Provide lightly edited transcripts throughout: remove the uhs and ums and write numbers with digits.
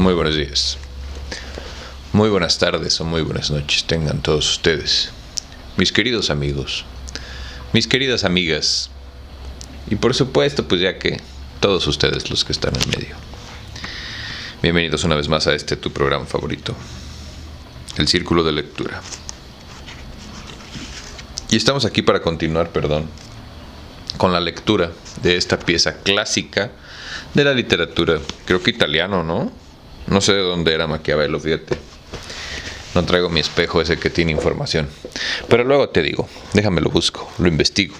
Muy buenos días, muy buenas tardes o muy buenas noches tengan todos ustedes, mis queridos amigos, mis queridas amigas y por supuesto pues ya que todos ustedes los que están en medio. Bienvenidos una vez más a este tu programa favorito, el Círculo de Lectura. Y estamos aquí para continuar, con la lectura de esta pieza clásica de la literatura, creo que italiano, ¿no? No sé de dónde era Maquiavelo, fíjate. No traigo mi espejo ese que tiene información. Pero luego te digo, déjame lo busco, lo investigo.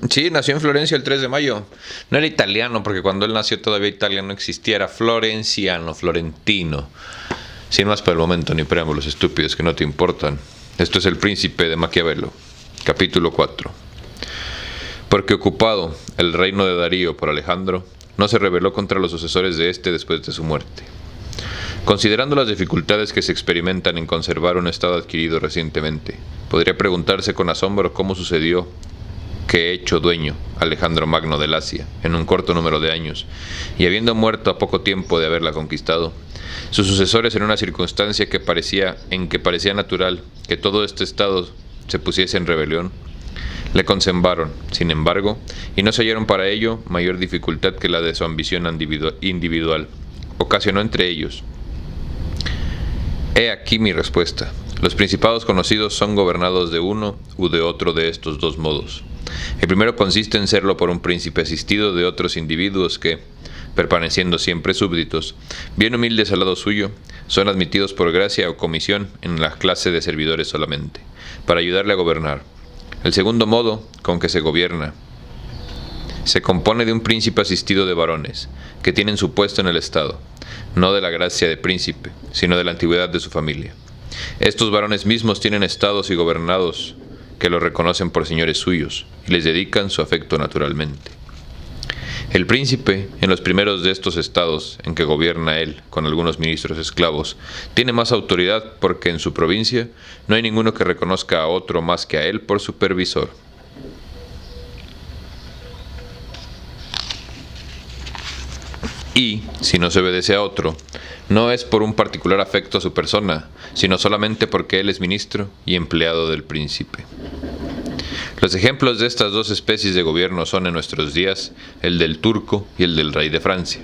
Sí, nació en Florencia el 3 de mayo. No era italiano, porque cuando él nació todavía Italia no existía, era florenciano, florentino. Sin más por el momento, ni preámbulos estúpidos que no te importan. Esto es El Príncipe de Maquiavelo, capítulo 4. Porque ocupado el reino de Darío por Alejandro, no se rebeló contra los sucesores de éste después de su muerte. Considerando las dificultades que se experimentan en conservar un estado adquirido recientemente, podría preguntarse con asombro cómo sucedió que, hecho dueño Alejandro Magno del Asia en un corto número de años, y habiendo muerto a poco tiempo de haberla conquistado, sus sucesores en una circunstancia en que parecía natural que todo este estado se pusiese en rebelión, le conservaron, sin embargo, y no se hallaron para ello mayor dificultad que la de su ambición individual. Ocasionó entre ellos. He aquí mi respuesta. Los principados conocidos son gobernados de uno u de otro de estos dos modos. El primero consiste en serlo por un príncipe asistido de otros individuos que, permaneciendo siempre súbditos, bien humildes al lado suyo, son admitidos por gracia o comisión en la clase de servidores solamente, para ayudarle a gobernar. El segundo modo con que se gobierna se compone de un príncipe asistido de varones, que tienen su puesto en el Estado, no de la gracia de príncipe, sino de la antigüedad de su familia. Estos varones mismos tienen estados y gobernados que los reconocen por señores suyos, y les dedican su afecto naturalmente. El príncipe, en los primeros de estos estados en que gobierna él con algunos ministros esclavos, tiene más autoridad porque en su provincia no hay ninguno que reconozca a otro más que a él por supervisor. Y, si no se obedece a otro, no es por un particular afecto a su persona, sino solamente porque él es ministro y empleado del príncipe. Los ejemplos de estas dos especies de gobierno son en nuestros días el del turco y el del rey de Francia.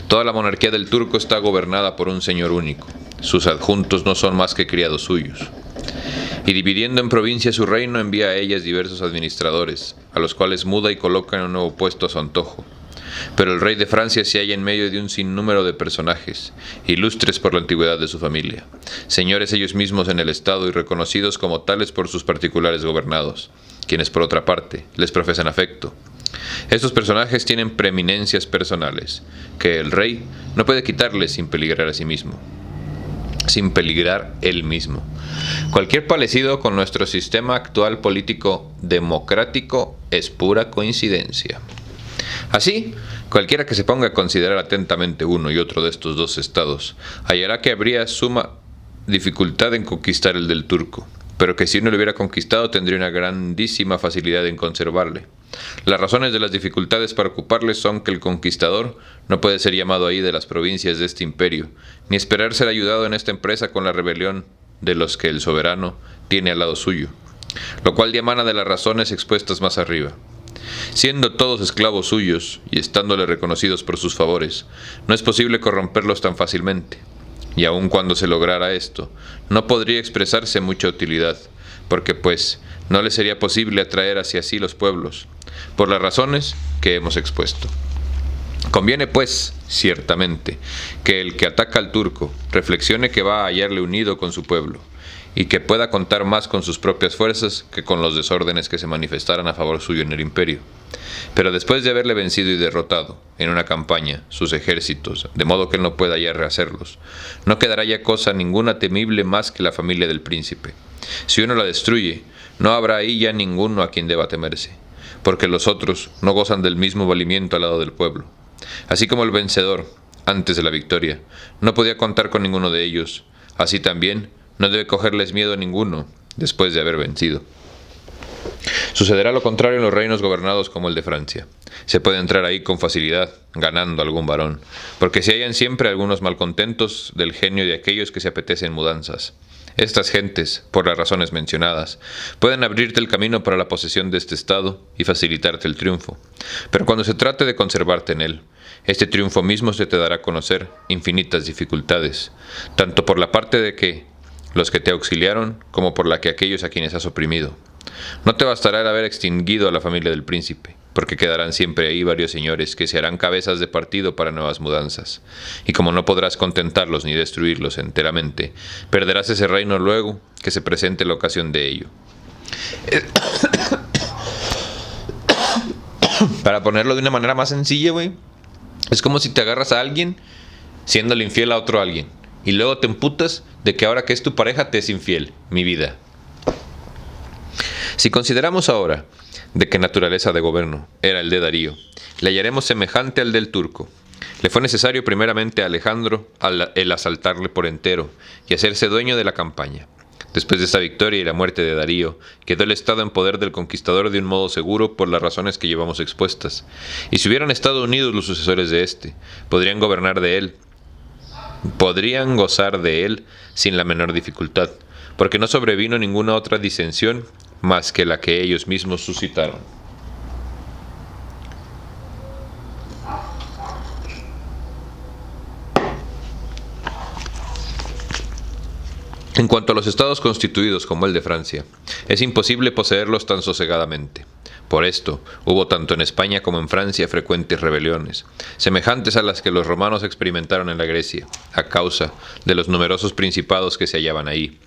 Toda la monarquía del turco está gobernada por un señor único. Sus adjuntos no son más que criados suyos. Y dividiendo en provincias su reino, envía a ellas diversos administradores, a los cuales muda y coloca en un nuevo puesto a su antojo. Pero el rey de Francia se halla en medio de un sinnúmero de personajes, ilustres por la antigüedad de su familia, señores ellos mismos en el estado y reconocidos como tales por sus particulares gobernados, quienes por otra parte les profesan afecto. Estos personajes tienen preeminencias personales, que el rey no puede quitarles sin peligrar él mismo. Cualquier parecido con nuestro sistema actual político democrático es pura coincidencia. Así, cualquiera que se ponga a considerar atentamente uno y otro de estos dos estados, hallará que habría suma dificultad en conquistar el del turco, pero que si uno lo hubiera conquistado tendría una grandísima facilidad en conservarle. Las razones de las dificultades para ocuparle son que el conquistador no puede ser llamado ahí de las provincias de este imperio, ni esperar ser ayudado en esta empresa con la rebelión de los que el soberano tiene al lado suyo, lo cual emana de las razones expuestas más arriba. Siendo todos esclavos suyos y estándole reconocidos por sus favores, no es posible corromperlos tan fácilmente. Y aun cuando se lograra esto, no podría expresarse mucha utilidad, porque pues no le sería posible atraer hacia sí los pueblos, por las razones que hemos expuesto. Conviene pues, ciertamente, que el que ataca al turco reflexione que va a hallarle unido con su pueblo, y que pueda contar más con sus propias fuerzas que con los desórdenes que se manifestaran a favor suyo en el imperio. Pero después de haberle vencido y derrotado en una campaña sus ejércitos, de modo que él no pueda ya rehacerlos, no quedará ya cosa ninguna temible más que la familia del príncipe. Si uno la destruye, no habrá ahí ya ninguno a quien deba temerse, porque los otros no gozan del mismo valimiento al lado del pueblo. Así como el vencedor, antes de la victoria, no podía contar con ninguno de ellos, así también no debe cogerles miedo a ninguno después de haber vencido. Sucederá lo contrario en los reinos gobernados como el de Francia. Se puede entrar ahí con facilidad, ganando algún varón, porque se hallan siempre algunos malcontentos del genio de aquellos que se apetecen mudanzas. Estas gentes, por las razones mencionadas, pueden abrirte el camino para la posesión de este estado y facilitarte el triunfo. Pero cuando se trate de conservarte en él, este triunfo mismo se te dará a conocer infinitas dificultades, tanto por la parte de que los que te auxiliaron, como por la que aquellos a quienes has oprimido. No te bastará el haber extinguido a la familia del príncipe, porque quedarán siempre ahí varios señores que se harán cabezas de partido para nuevas mudanzas. Y como no podrás contentarlos ni destruirlos enteramente, perderás ese reino luego que se presente la ocasión de ello. Para ponerlo de una manera más sencilla, güey, es como si te agarras a alguien siéndole infiel a otro alguien, y luego te emputas de que ahora que es tu pareja te es infiel, mi vida. Si consideramos ahora de qué naturaleza de gobierno era el de Darío, le hallaremos semejante al del turco. Le fue necesario primeramente a Alejandro el asaltarle por entero y hacerse dueño de la campaña. Después de esta victoria y la muerte de Darío, quedó el estado en poder del conquistador de un modo seguro por las razones que llevamos expuestas. Y si hubieran estado unidos los sucesores de éste, podrían gozar de él sin la menor dificultad, porque no sobrevino ninguna otra disensión más que la que ellos mismos suscitaron. En cuanto a los estados constituidos como el de Francia, es imposible poseerlos tan sosegadamente. Por esto, hubo tanto en España como en Francia frecuentes rebeliones, semejantes a las que los romanos experimentaron en la Grecia, a causa de los numerosos principados que se hallaban ahí.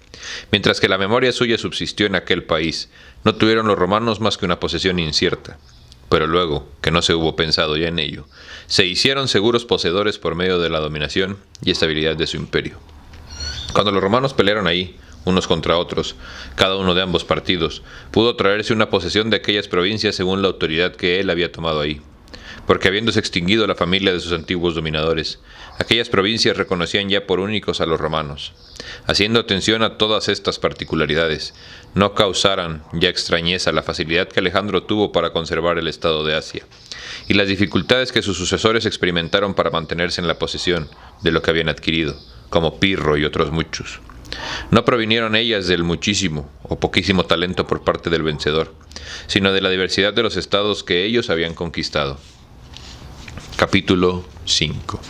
Mientras que la memoria suya subsistió en aquel país, no tuvieron los romanos más que una posesión incierta. Pero luego, que no se hubo pensado ya en ello, se hicieron seguros poseedores por medio de la dominación y estabilidad de su imperio. Cuando los romanos pelearon ahí, unos contra otros, cada uno de ambos partidos, pudo traerse una posesión de aquellas provincias según la autoridad que él había tomado ahí. Porque habiéndose extinguido la familia de sus antiguos dominadores, aquellas provincias reconocían ya por únicos a los romanos. Haciendo atención a todas estas particularidades, no causaran ya extrañeza la facilidad que Alejandro tuvo para conservar el estado de Asia, y las dificultades que sus sucesores experimentaron para mantenerse en la posesión de lo que habían adquirido, como Pirro y otros muchos. No provinieron ellas del muchísimo o poquísimo talento por parte del vencedor, sino de la diversidad de los estados que ellos habían conquistado. Capítulo 5.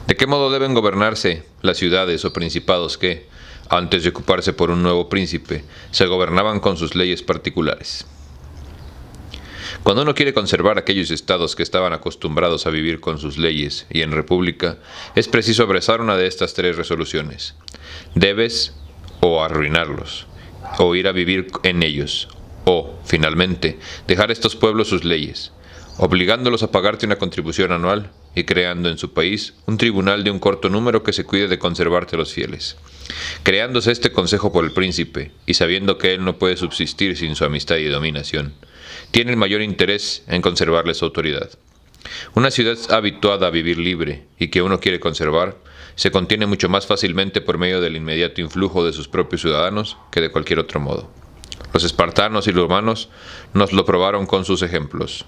¿De qué modo deben gobernarse las ciudades o principados que, antes de ocuparse por un nuevo príncipe, se gobernaban con sus leyes particulares? Cuando uno quiere conservar aquellos estados que estaban acostumbrados a vivir con sus leyes y en república, es preciso abrazar una de estas tres resoluciones. Debes o arruinarlos, o ir a vivir en ellos, o, finalmente, dejar a estos pueblos sus leyes, obligándolos a pagarte una contribución anual y creando en su país un tribunal de un corto número que se cuide de conservarte los fieles. Creándose este consejo por el príncipe, y sabiendo que él no puede subsistir sin su amistad y dominación, tiene el mayor interés en conservarle su autoridad. Una ciudad habituada a vivir libre y que uno quiere conservar, se contiene mucho más fácilmente por medio del inmediato influjo de sus propios ciudadanos que de cualquier otro modo. Los espartanos y los romanos nos lo probaron con sus ejemplos.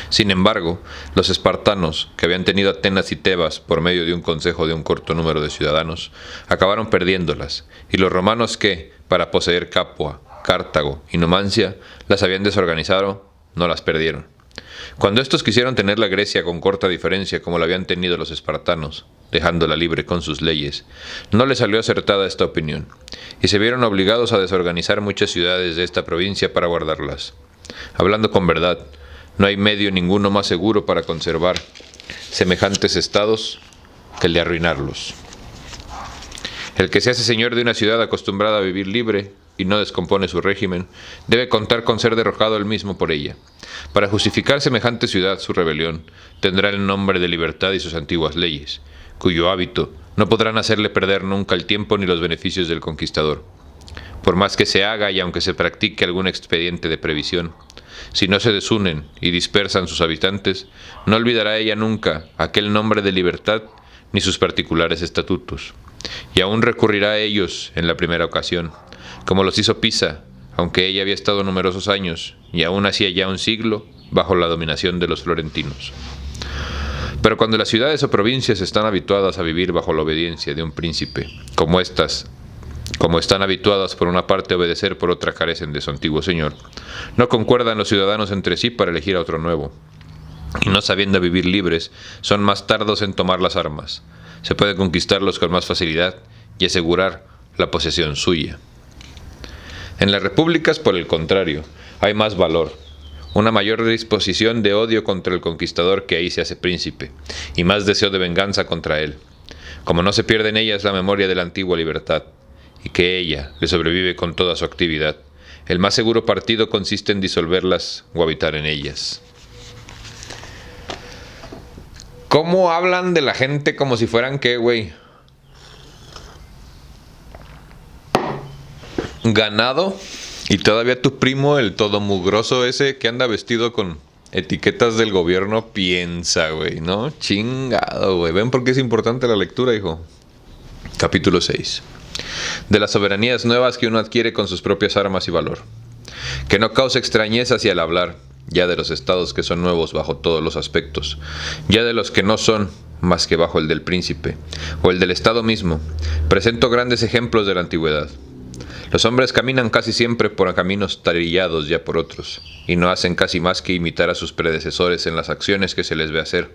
Sin embargo, los espartanos, que habían tenido Atenas y Tebas por medio de un consejo de un corto número de ciudadanos, acabaron perdiéndolas, y los romanos que, para poseer Capua, Cartago y Numancia, las habían desorganizado, no las perdieron. Cuando estos quisieron tener la Grecia con corta diferencia como la habían tenido los espartanos, dejándola libre con sus leyes, no les salió acertada esta opinión, y se vieron obligados a desorganizar muchas ciudades de esta provincia para guardarlas. Hablando con verdad, no hay medio ninguno más seguro para conservar semejantes estados que el de arruinarlos. El que se hace señor de una ciudad acostumbrada a vivir libre y no descompone su régimen, debe contar con ser derrocado él mismo por ella. Para justificar semejante ciudad su rebelión, tendrá el nombre de libertad y sus antiguas leyes, cuyo hábito no podrán hacerle perder nunca el tiempo ni los beneficios del conquistador. Por más que se haga y aunque se practique algún expediente de previsión, si no se desunen y dispersan sus habitantes, no olvidará ella nunca aquel nombre de libertad ni sus particulares estatutos, y aún recurrirá a ellos en la primera ocasión, como los hizo Pisa, aunque ella había estado numerosos años, y aún hacía ya un siglo, bajo la dominación de los florentinos. Pero cuando las ciudades o provincias están habituadas a vivir bajo la obediencia de un príncipe, como están habituadas por una parte a obedecer, por otra carecen de su antiguo señor, no concuerdan los ciudadanos entre sí para elegir a otro nuevo, y no sabiendo vivir libres, son más tardos en tomar las armas. Se puede conquistarlos con más facilidad y asegurar la posesión suya. En las repúblicas, por el contrario, hay más valor, una mayor disposición de odio contra el conquistador que ahí se hace príncipe, y más deseo de venganza contra él, como no se pierde en ellas la memoria de la antigua libertad, y que ella le sobrevive con toda su actividad. El más seguro partido consiste en disolverlas o habitar en ellas. ¿Cómo hablan de la gente como si fueran qué, güey? Ganado. Y todavía tu primo, el todo mugroso ese que anda vestido con etiquetas del gobierno, piensa, güey, ¿no? Chingado, güey. ¿Ven por qué es importante la lectura, hijo? Capítulo 6. De las soberanías nuevas que uno adquiere con sus propias armas y valor. Que no cause extrañeza hacia el hablar, ya de los estados que son nuevos bajo todos los aspectos, ya de los que no son más que bajo el del príncipe, o el del estado mismo. Presento grandes ejemplos de la antigüedad. Los hombres caminan casi siempre por caminos trillados ya por otros, y no hacen casi más que imitar a sus predecesores en las acciones que se les ve hacer.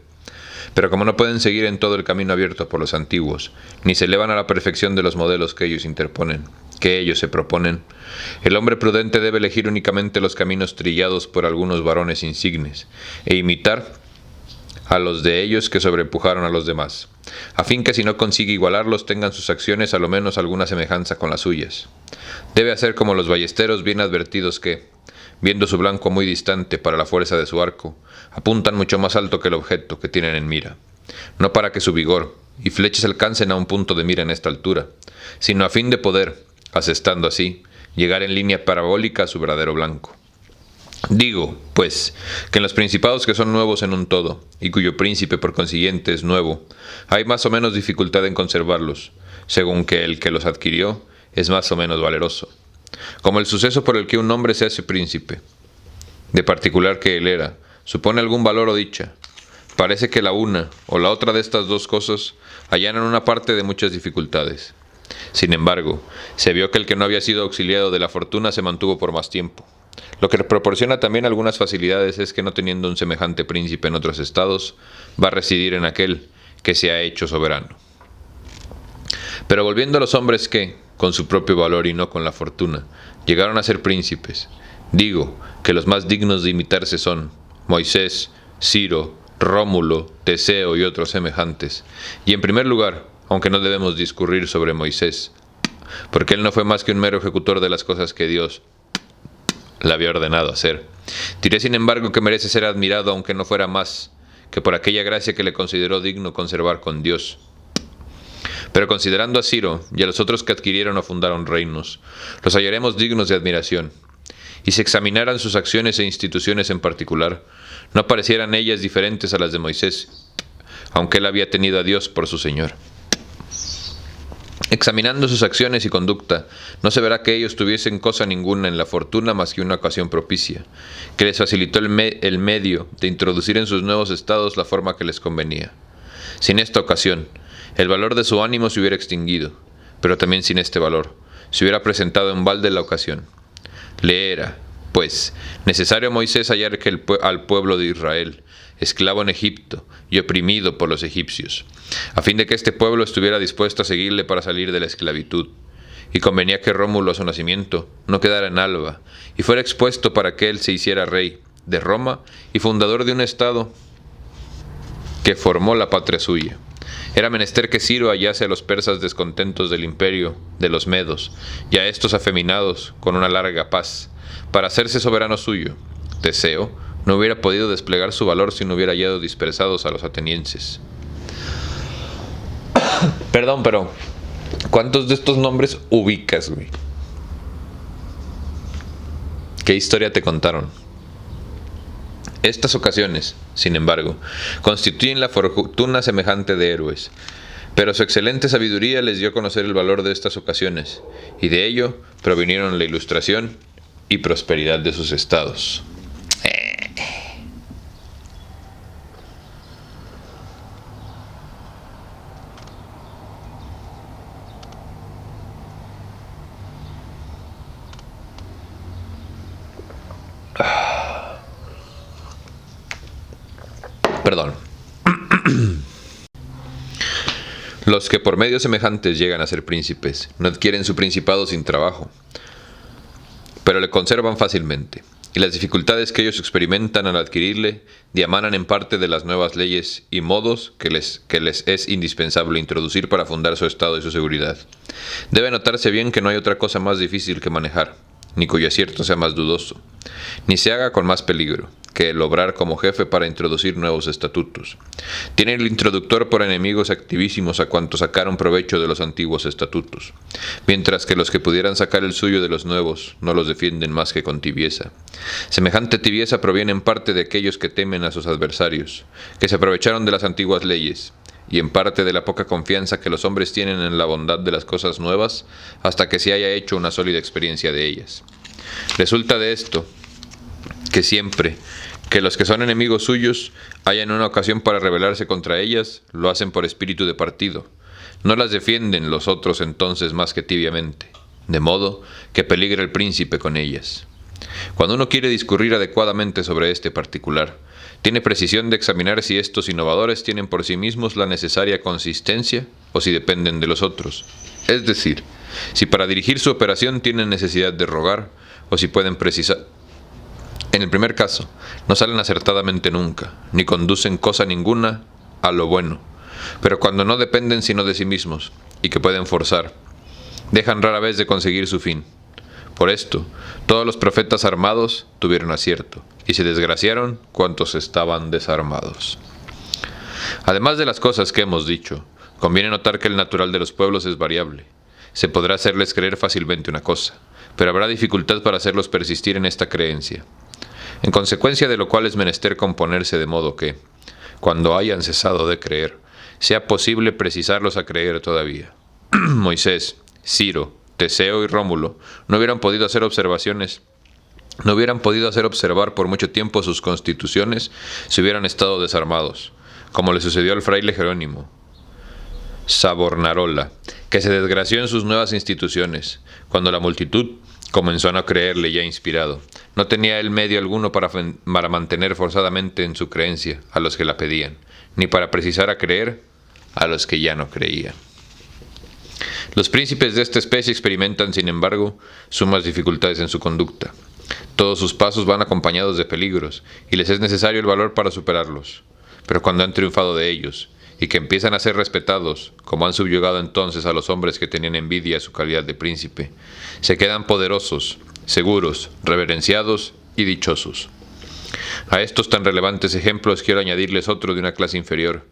Pero como no pueden seguir en todo el camino abierto por los antiguos, ni se elevan a la perfección de los modelos que ellos interponen, que ellos se proponen, el hombre prudente debe elegir únicamente los caminos trillados por algunos varones insignes, e imitar a los de ellos que sobrepujaron a los demás, a fin que si no consigue igualarlos tengan sus acciones a lo menos alguna semejanza con las suyas. Debe hacer como los ballesteros bien advertidos que, viendo su blanco muy distante para la fuerza de su arco, apuntan mucho más alto que el objeto que tienen en mira, no para que su vigor y flechas alcancen a un punto de mira en esta altura, sino a fin de poder, asestando así, llegar en línea parabólica a su verdadero blanco. Digo, pues, que en los principados que son nuevos en un todo, y cuyo príncipe por consiguiente es nuevo, hay más o menos dificultad en conservarlos, según que el que los adquirió es más o menos valeroso, como el suceso por el que un hombre se hace príncipe, de particular que él era, supone algún valor o dicha. Parece que la una o la otra de estas dos cosas allanan una parte de muchas dificultades. Sin embargo, se vio que el que no había sido auxiliado de la fortuna se mantuvo por más tiempo. Lo que proporciona también algunas facilidades es que no teniendo un semejante príncipe en otros estados, va a residir en aquel que se ha hecho soberano. Pero volviendo a los hombres que, con su propio valor y no con la fortuna, llegaron a ser príncipes, digo que los más dignos de imitarse son Moisés, Ciro, Rómulo, Teseo y otros semejantes. Y en primer lugar, aunque no debemos discurrir sobre Moisés, porque él no fue más que un mero ejecutor de las cosas que Dios le había ordenado hacer, diré sin embargo que merece ser admirado, aunque no fuera más que por aquella gracia que le consideró digno conservar con Dios. Pero considerando a Ciro y a los otros que adquirieron o fundaron reinos, los hallaremos dignos de admiración. Y si examinaran sus acciones e instituciones en particular, no parecieran ellas diferentes a las de Moisés, aunque él había tenido a Dios por su Señor. Examinando sus acciones y conducta, no se verá que ellos tuviesen cosa ninguna en la fortuna más que una ocasión propicia, que les facilitó el medio de introducir en sus nuevos estados la forma que les convenía. Sin esta ocasión, el valor de su ánimo se hubiera extinguido, pero también sin este valor, se hubiera presentado en balde la ocasión. Le era, pues, necesario a Moisés hallar que al pueblo de Israel, esclavo en Egipto y oprimido por los egipcios, a fin de que este pueblo estuviera dispuesto a seguirle para salir de la esclavitud. Y convenía que Rómulo a su nacimiento no quedara en Alba, y fuera expuesto para que él se hiciera rey de Roma y fundador de un estado que formó la patria suya. Era menester que Ciro hallase a los persas descontentos del imperio de los medos, y a estos afeminados con una larga paz, para hacerse soberano suyo. Teseo no hubiera podido desplegar su valor si no hubiera hallado dispersados a los atenienses. Perdón, pero ¿cuántos de estos nombres ubicas, güey? ¿Qué historia te contaron? Estas ocasiones, sin embargo, constituyen la fortuna semejante de héroes, Pero su excelente sabiduría les dio a conocer el valor de estas ocasiones, y de ello provinieron la ilustración y prosperidad de sus estados. Perdón. Los que por medios semejantes llegan a ser príncipes no adquieren su principado sin trabajo, pero le conservan fácilmente, y las dificultades que ellos experimentan al adquirirle diamanan en parte de las nuevas leyes y modos que les es indispensable introducir para fundar su estado y su seguridad. Debe notarse bien que no hay otra cosa más difícil que manejar, ni cuyo acierto sea más dudoso, ni se haga con más peligro, que el obrar como jefe para introducir nuevos estatutos. Tiene el introductor por enemigos activísimos a cuantos sacaron provecho de los antiguos estatutos, mientras que los que pudieran sacar el suyo de los nuevos no los defienden más que con tibieza. Semejante tibieza proviene en parte de aquellos que temen a sus adversarios, que se aprovecharon de las antiguas leyes, y en parte de la poca confianza que los hombres tienen en la bondad de las cosas nuevas hasta que se haya hecho una sólida experiencia de ellas. Resulta de esto que siempre que los que son enemigos suyos hayan una ocasión para rebelarse contra ellas, lo hacen por espíritu de partido. No las defienden los otros entonces más que tibiamente, de modo que peligra el príncipe con ellas. Cuando uno quiere discurrir adecuadamente sobre este particular, tiene precisión de examinar si estos innovadores tienen por sí mismos la necesaria consistencia o si dependen de los otros. Es decir, si para dirigir su operación tienen necesidad de rogar o si pueden precisar. En el primer caso, no salen acertadamente nunca, ni conducen cosa ninguna a lo bueno, pero cuando no dependen sino de sí mismos, y que pueden forzar, dejan rara vez de conseguir su fin. Por esto, todos los profetas armados tuvieron acierto, y se desgraciaron cuantos estaban desarmados. Además de las cosas que hemos dicho, conviene notar que el natural de los pueblos es variable. Se podrá hacerles creer fácilmente una cosa, pero habrá dificultad para hacerlos persistir en esta creencia. En consecuencia de lo cual es menester componerse de modo que, cuando hayan cesado de creer, sea posible precisarlos a creer todavía. Moisés, Ciro, Teseo y Rómulo no hubieran podido hacer observar por mucho tiempo sus constituciones si hubieran estado desarmados, como le sucedió al fraile Jerónimo Savonarola, que se desgració en sus nuevas instituciones, cuando la multitud comenzó a no creerle ya inspirado. No tenía él medio alguno para mantener forzadamente en su creencia a los que la pedían, ni para precisar a creer a los que ya no creían. Los príncipes de esta especie experimentan, sin embargo, sumas dificultades en su conducta. Todos sus pasos van acompañados de peligros, y les es necesario el valor para superarlos. Pero cuando han triunfado de ellos, y que empiezan a ser respetados, como han subyugado entonces a los hombres que tenían envidia a su calidad de príncipe, se quedan poderosos, seguros, reverenciados y dichosos. A estos tan relevantes ejemplos quiero añadirles otro de una clase inferior,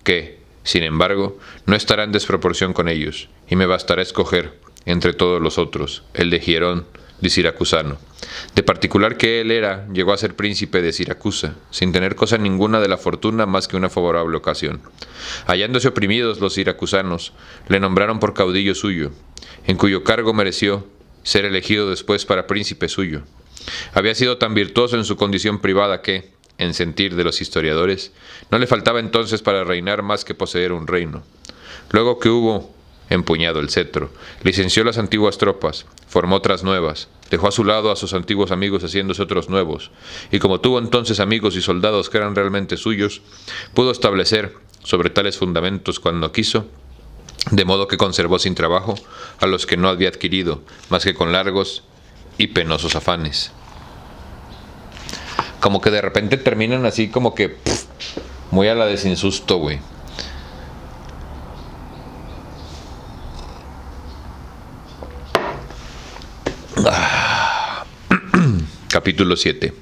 que, sin embargo, no estará en desproporción con ellos, y me bastará escoger, entre todos los otros, el de Hierón de Siracusano. De particular que él llegó a ser príncipe de Siracusa, sin tener cosa ninguna de la fortuna más que una favorable ocasión. Hallándose oprimidos los siracusanos, le nombraron por caudillo suyo, en cuyo cargo mereció ser elegido después para príncipe suyo. Había sido tan virtuoso en su condición privada que, en sentir de los historiadores, no le faltaba entonces para reinar más que poseer un reino. Luego que hubo empuñado el cetro, licenció las antiguas tropas, formó otras nuevas, dejó a su lado a sus antiguos amigos haciéndose otros nuevos, y como tuvo entonces amigos y soldados que eran realmente suyos, pudo establecer sobre tales fundamentos cuando quiso, de modo que conservó sin trabajo a los que no había adquirido, más que con largos y penosos afanes. Como que de repente terminan así como que muy a la de sin susto, güey. Capítulo 7.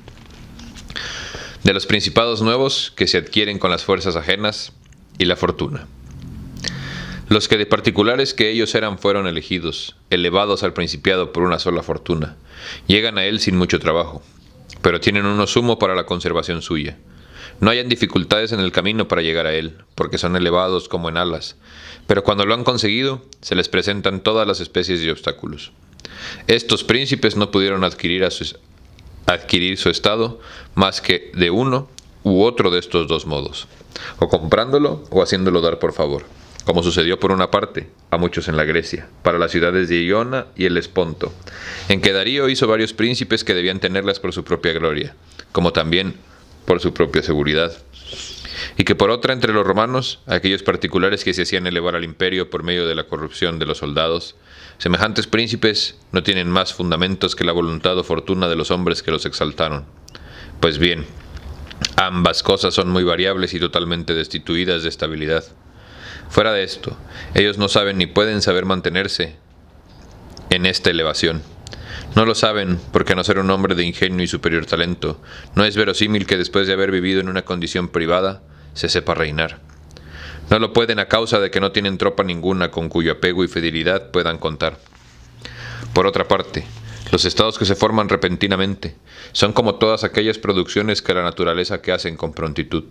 De los principados nuevos que se adquieren con las fuerzas ajenas y la fortuna. Los que de particulares que ellos eran fueron elegidos, elevados al principiado por una sola fortuna, llegan a él sin mucho trabajo, pero tienen uno sumo para la conservación suya. No hayan dificultades en el camino para llegar a él, porque son elevados como en alas, pero cuando lo han conseguido, se les presentan todas las especies de obstáculos. Estos príncipes no pudieron adquirir su estado más que de uno u otro de estos dos modos, o comprándolo o haciéndolo dar por favor, como sucedió por una parte a muchos en la Grecia, para las ciudades de Iona y el Esponto, en que Darío hizo varios príncipes que debían tenerlas por su propia gloria, como también por su propia seguridad, y que por otra entre los romanos, aquellos particulares que se hacían elevar al imperio por medio de la corrupción de los soldados, semejantes príncipes no tienen más fundamentos que la voluntad o fortuna de los hombres que los exaltaron. Pues bien, ambas cosas son muy variables y totalmente destituidas de estabilidad. Fuera de esto, ellos no saben ni pueden saber mantenerse en esta elevación. No lo saben porque, a no ser un hombre de ingenio y superior talento, no es verosímil que después de haber vivido en una condición privada, se sepa reinar. No lo pueden a causa de que no tienen tropa ninguna con cuyo apego y fidelidad puedan contar. Por otra parte, los estados que se forman repentinamente son como todas aquellas producciones que la naturaleza que hacen con prontitud.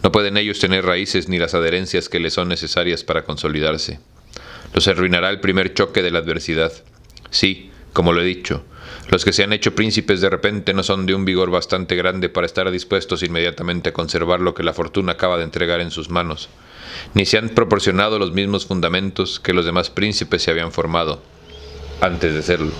No pueden ellos tener raíces ni las adherencias que les son necesarias para consolidarse. Los arruinará el primer choque de la adversidad. Sí, como lo he dicho, los que se han hecho príncipes de repente no son de un vigor bastante grande para estar dispuestos inmediatamente a conservar lo que la fortuna acaba de entregar en sus manos, ni se han proporcionado los mismos fundamentos que los demás príncipes se habían formado antes de serlo.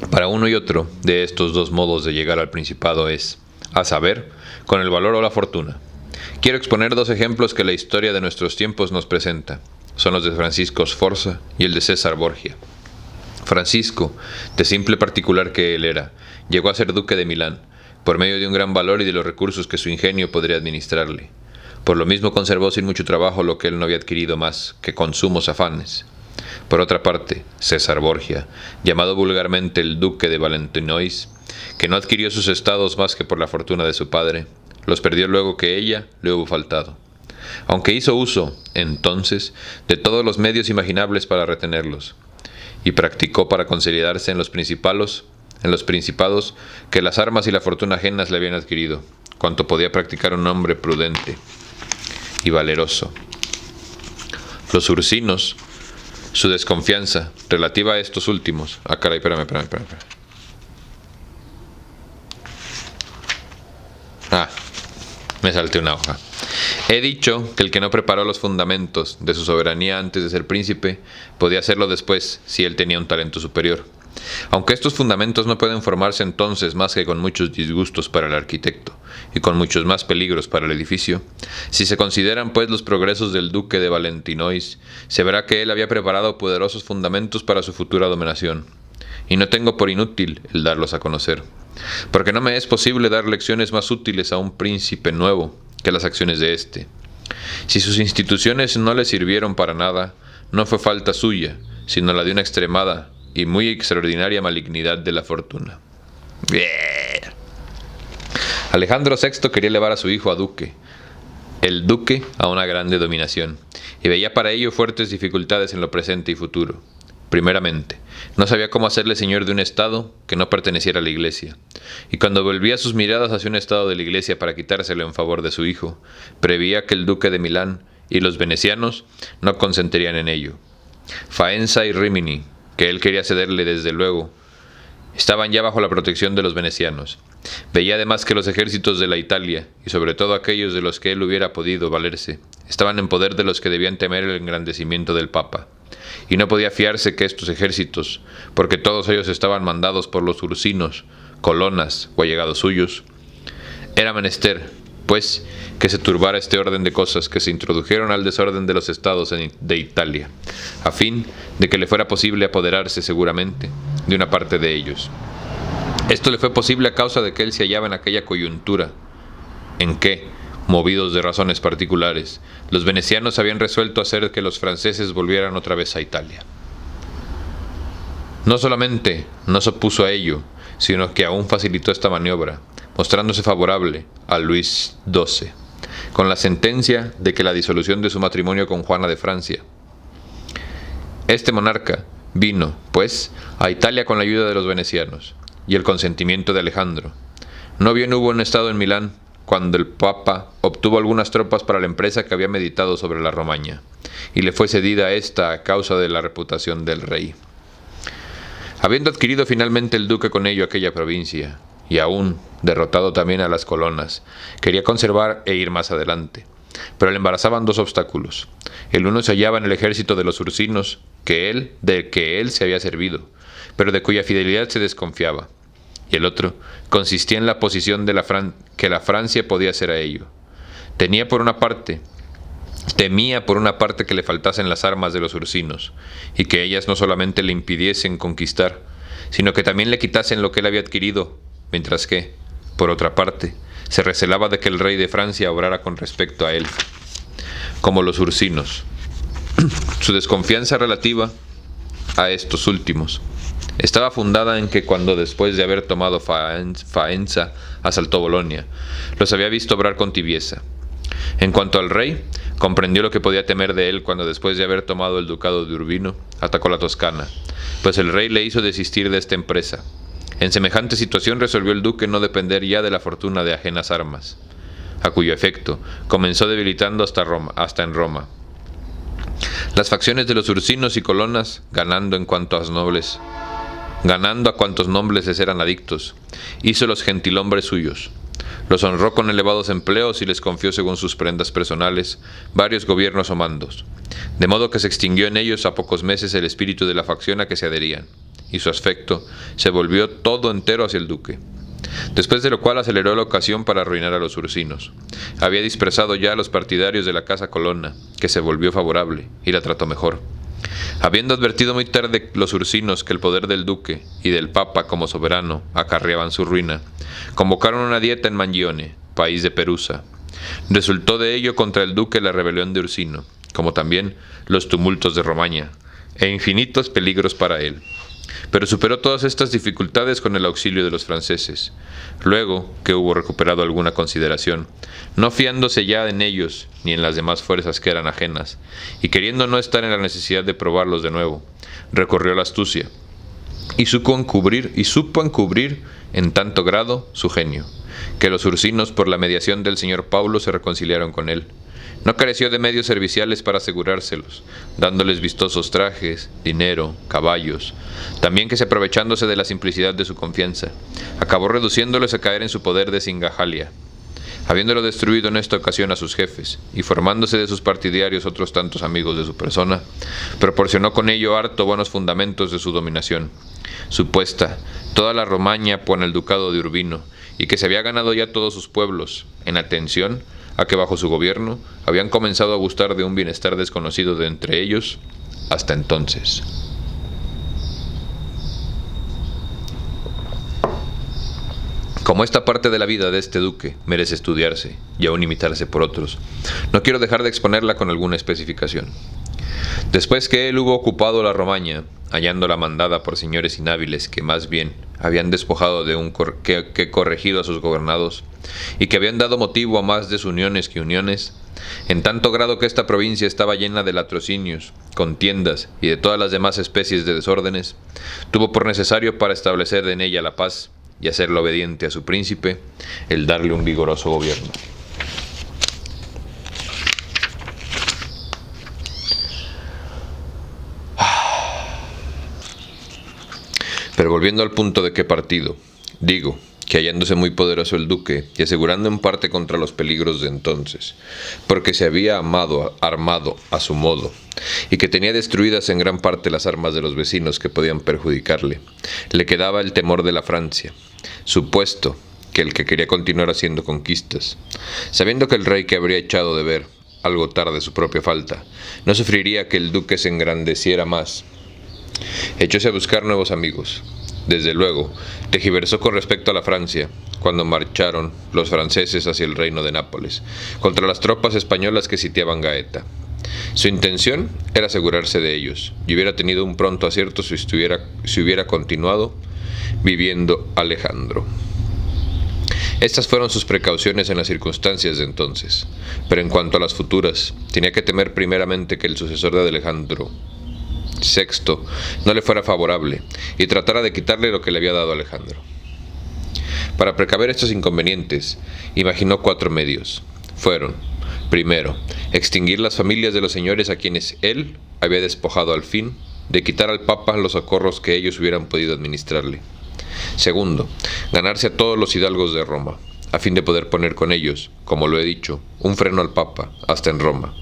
Para uno y otro de estos dos modos de llegar al principado es, a saber, con el valor o la fortuna. Quiero exponer dos ejemplos que la historia de nuestros tiempos nos presenta. Son los de Francisco Sforza y el de César Borgia. Francisco, de simple particular que él era, llegó a ser duque de Milán, por medio de un gran valor y de los recursos que su ingenio podría administrarle. Por lo mismo conservó sin mucho trabajo lo que él no había adquirido más que con sumos afanes. Por otra parte, César Borgia, llamado vulgarmente el duque de Valentinois, que no adquirió sus estados más que por la fortuna de su padre, los perdió luego que ella le hubo faltado, aunque hizo uso, entonces, de todos los medios imaginables para retenerlos, y practicó para consolidarse en los principados que las armas y la fortuna ajenas le habían adquirido, cuanto podía practicar un hombre prudente y valeroso. Los ursinos, su desconfianza relativa a estos últimos... caray, espérame. Me salté una hoja. He dicho que el que no preparó los fundamentos de su soberanía antes de ser príncipe, podía hacerlo después si él tenía un talento superior. Aunque estos fundamentos no pueden formarse entonces más que con muchos disgustos para el arquitecto y con muchos más peligros para el edificio, si se consideran pues los progresos del duque de Valentinois, se verá que él había preparado poderosos fundamentos para su futura dominación, y no tengo por inútil el darlos a conocer, porque no me es posible dar lecciones más útiles a un príncipe nuevo que las acciones de éste. Si sus instituciones no le sirvieron para nada, no fue falta suya, sino la de una extremada y muy extraordinaria malignidad de la fortuna. Alejandro VI quería elevar a su hijo a duque, el duque a una grande dominación, y veía para ello fuertes dificultades en lo presente y futuro. Primeramente, no sabía cómo hacerle señor de un estado que no perteneciera a la iglesia, y cuando volvía sus miradas hacia un estado de la iglesia para quitárselo en favor de su hijo, preveía que el duque de Milán y los venecianos no consentirían en ello. Faenza y Rimini, que él quería cederle desde luego, estaban ya bajo la protección de los venecianos. Veía además que los ejércitos de la Italia, y sobre todo aquellos de los que él hubiera podido valerse, estaban en poder de los que debían temer el engrandecimiento del Papa, y no podía fiarse que estos ejércitos, porque todos ellos estaban mandados por los ursinos, colonas o allegados suyos, era menester, pues, que se turbara este orden de cosas que se introdujeron al desorden de los estados de Italia, a fin de que le fuera posible apoderarse seguramente de una parte de ellos. Esto le fue posible a causa de que él se hallaba en aquella coyuntura en que, movidos de razones particulares, los venecianos habían resuelto hacer que los franceses volvieran otra vez a Italia. No solamente no se opuso a ello, sino que aún facilitó esta maniobra, mostrándose favorable a Luis XII, con la sentencia de que la disolución de su matrimonio con Juana de Francia. Este monarca vino, pues, a Italia con la ayuda de los venecianos y el consentimiento de Alejandro. No bien hubo un estado en Milán cuando el Papa obtuvo algunas tropas para la empresa que había meditado sobre la Romaña, y le fue cedida esta a causa de la reputación del rey. Habiendo adquirido finalmente el duque con ello aquella provincia, y aún derrotado también a las colonas, quería conservar e ir más adelante, pero le embarazaban dos obstáculos. El uno se hallaba en el ejército de los ursinos, del que él se había servido, pero de cuya fidelidad se desconfiaba, y el otro consistía en la posición de que la Francia podía hacer a ello. Temía por una parte que le faltasen las armas de los ursinos, y que ellas no solamente le impidiesen conquistar, sino que también le quitasen lo que él había adquirido, mientras que, por otra parte, se recelaba de que el rey de Francia obrara con respecto a él, como los ursinos. Su desconfianza relativa a estos últimos estaba fundada en que cuando después de haber tomado Faenza asaltó Bolonia, los había visto obrar con tibieza. En cuanto al rey, comprendió lo que podía temer de él cuando después de haber tomado el ducado de Urbino, atacó la Toscana, pues el rey le hizo desistir de esta empresa. En semejante situación resolvió el duque no depender ya de la fortuna de ajenas armas, a cuyo efecto comenzó debilitando hasta en Roma. Las facciones de los ursinos y colonas, ganando a cuantos nobles les eran adictos, hizo los gentilhombres suyos. Los honró con elevados empleos y les confió según sus prendas personales varios gobiernos o mandos, de modo que se extinguió en ellos a pocos meses el espíritu de la facción a que se adherían, y su afecto se volvió todo entero hacia el duque. Después de lo cual aceleró la ocasión para arruinar a los ursinos. Había dispersado ya a los partidarios de la casa Colonna, que se volvió favorable, y la trató mejor. Habiendo advertido muy tarde los ursinos que el poder del duque y del papa como soberano acarreaban su ruina, convocaron una dieta en Mangione, país de Perusa. Resultó de ello contra el duque la rebelión de Ursino, como también los tumultos de Romaña, e infinitos peligros para él. Pero superó todas estas dificultades con el auxilio de los franceses. Luego que hubo recuperado alguna consideración, no fiándose ya en ellos ni en las demás fuerzas que eran ajenas, y queriendo no estar en la necesidad de probarlos de nuevo, recorrió la astucia, y supo encubrir en tanto grado su genio, que los ursinos por la mediación del señor Paulo se reconciliaron con él. No careció de medios serviciales para asegurárselos, dándoles vistosos trajes, dinero, caballos, también que se aprovechándose de la simplicidad de su confianza, acabó reduciéndoles a caer en su poder de Singajalia, habiéndolo destruido en esta ocasión a sus jefes, y formándose de sus partidarios otros tantos amigos de su persona, proporcionó con ello harto buenos fundamentos de su dominación, supuesta toda la Romaña por el ducado de Urbino, y que se había ganado ya todos sus pueblos, en atención a que bajo su gobierno habían comenzado a gustar de un bienestar desconocido de entre ellos hasta entonces. Como esta parte de la vida de este duque merece estudiarse y aún imitarse por otros, no quiero dejar de exponerla con alguna especificación. Después que él hubo ocupado la Romaña, hallándola mandada por señores inhábiles que más bien habían despojado que corregido a sus gobernados, y que habían dado motivo a más desuniones que uniones, en tanto grado que esta provincia estaba llena de latrocinios, contiendas y de todas las demás especies de desórdenes, tuvo por necesario para establecer en ella la paz y hacerla obediente a su príncipe, el darle un vigoroso gobierno. Pero volviendo al punto de qué partido, digo que hallándose muy poderoso el duque y asegurando en parte contra los peligros de entonces, porque se había armado a su modo, y que tenía destruidas en gran parte las armas de los vecinos que podían perjudicarle, le quedaba el temor de la Francia, supuesto que el que quería continuar haciendo conquistas, sabiendo que el rey que habría echado de ver, algo tarde su propia falta, no sufriría que el duque se engrandeciera más, echóse a buscar nuevos amigos. Desde luego, tergiversó con respecto a la Francia, cuando marcharon los franceses hacia el reino de Nápoles, contra las tropas españolas que sitiaban Gaeta. Su intención era asegurarse de ellos, y hubiera tenido un pronto acierto si hubiera continuado viviendo Alejandro. Estas fueron sus precauciones en las circunstancias de entonces, pero en cuanto a las futuras, tenía que temer primeramente que el sucesor de Alejandro VI no le fuera favorable y tratara de quitarle lo que le había dado Alejandro. Para precaver estos inconvenientes, imaginó 4 medios. Fueron: primero, extinguir las familias de los señores a quienes él había despojado al fin de quitar al Papa los socorros que ellos hubieran podido administrarle. Segundo, ganarse a todos los hidalgos de Roma, a fin de poder poner con ellos, como lo he dicho, un freno al Papa, hasta en Roma.